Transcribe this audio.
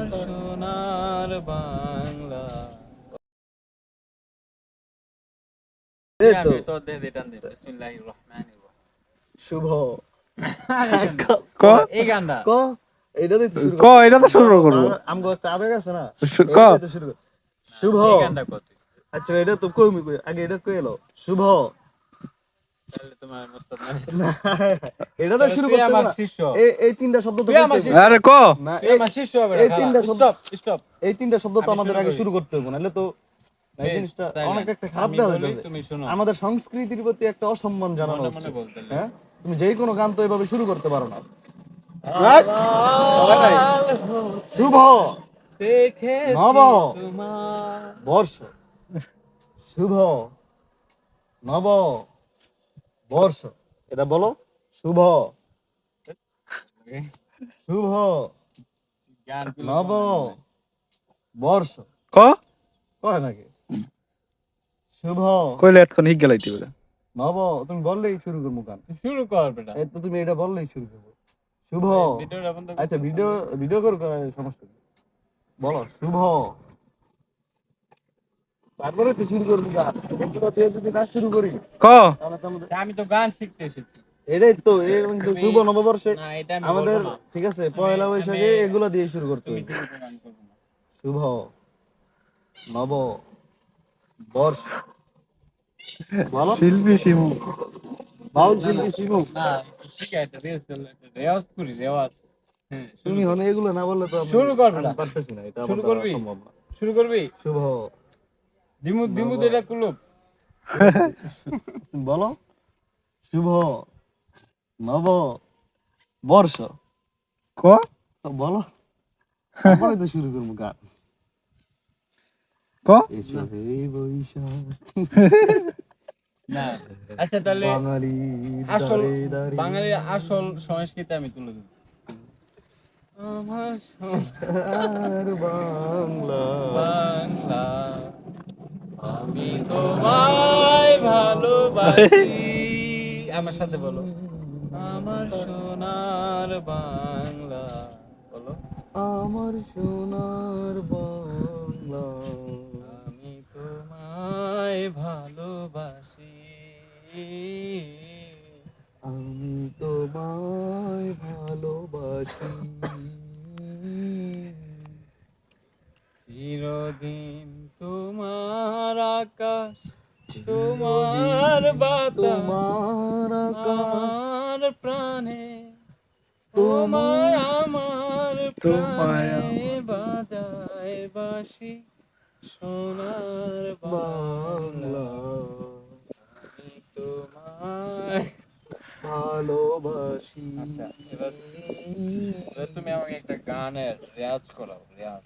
আমার সোনার বাংলা। এই তো আমি তো দে দিতাম দে বিসমিল্লাহির রহমানির রহিম। শুভ ক এই গানটা ক এটা দিয়ে তো শুরু ক এটা তো শুরু করবো আমগো একটা আবেগ আছে না ক এটা দিয়ে তো শুরু কর শুভ এই গানটা কত আচ্ছা এটা তো কই আগে এটা কই এলো শুভ তাহলে তোমার মুস্তাদ না না, এটা তো শুরু তুই করতে হবে আমার না শিষ্য এই তিনটা শব্দ তো তুই আমার বলতে হবে। শিষ্য আরে ক না তুই আমার শিষ্য হবে এই তিনটা শব্দ স্টপ স্টপ এই তিনটা শব্দ তো আমি আমাদের শুরু আগে করি। শুরু করতে হবে নাহলে তো এই বেশ, জিনিসটা silent। অনেক একটা খারাপ আমি দেওয়া বলি, যাচ্ছে তুমি শোনো। আমাদের সংস্কৃতির প্রতি একটা অসম্মান জানানো মনে হচ্ছে মনে বলতে লাগে। হ্যাঁ তুমি যেই কোনো গান তো এভাবে শুরু করতে পারো না শুভ দেখেছি নব তোমার বর্ষ শুভ নব বর্ষ এটা বলো শুভ শুভ গানগুলো নব মনে মনে। বর্ষ ক কয় নাকি শুভ কইলে এতক্ষণ হিক গেলাইতে বলে নব তুমি বললেই শুরু করবো গান শুরু কর বেটা এই তো তুমি এটা বললেই শুরু করবো শুভ ভিডিওটা বন্ধ কর। আচ্ছা ভিডিও ভিডিও করো সমস্যা নেই। বলো শুভ তারপরে তো শুরু করবো গান এগুলো দিয়ে যদি না শুরু করি ক তাহলে তো আমাদের আমি তো গান শিখতে এসেছি এটাই তো এই তুমি- শুভ নববর্ষে না এটা আমি আমাদের বলবো না। ঠিক আছে পয়লা বৈশাখে এগুলো দিয়ে শুরু করতে তুমি হবে শুরু করো, আমি করবো না। শুভ নব বর্ষ বলো শিল্পী শিমু বাউল না, শিল্পী না, শিমু না, একটু শিখাই, একটা রেওয়াজ করি, রেওয়াজ। হ্যাঁ, শুরু তুমি কর। হনে এগুলো না বললে তো শুরু কর আমি বেটা। পারতেছি না এটা আমার শুরু দ্বারা করবি? সম্ভব না শুরু করবি? শুভ দিমু দিমু বাবা। দুইটা কুলুপ। বলো শুভ নব বর্ষ ক বলো তারপরে তো শুরু করবো গান ক এসো হে বৈশাখ না, আচ্ছা তাহলে বাঙালি আসল দাঁড়ে দাঁড়িয়ে বাঙালির আসল সংস্কৃতি আমি তুলে দেব। আমার আর বাংলা বাংলা, আমি তোমায় ভালোবাসি। আমার সাথে বলো, আমার সোনার বাংলা। বলো, আমার সোনার বাংলা আমি তোমায় ভালোবাসি। আমি তোমায় ভালোবাসি চিরদিন তোমার আকাশ, তোমার বাতাস, তোমার আকাশ আমার প্রাণে, তোমার তোমার আমার তোমায় প্রাণে বাজায় বাঁশি সোনার বাংলা। বাংলা আমি তোমায় ভালোবাসি আচ্ছা, এবার তুমি আমাকে একটা গানের রেয়াজ করাও, রেয়াজ।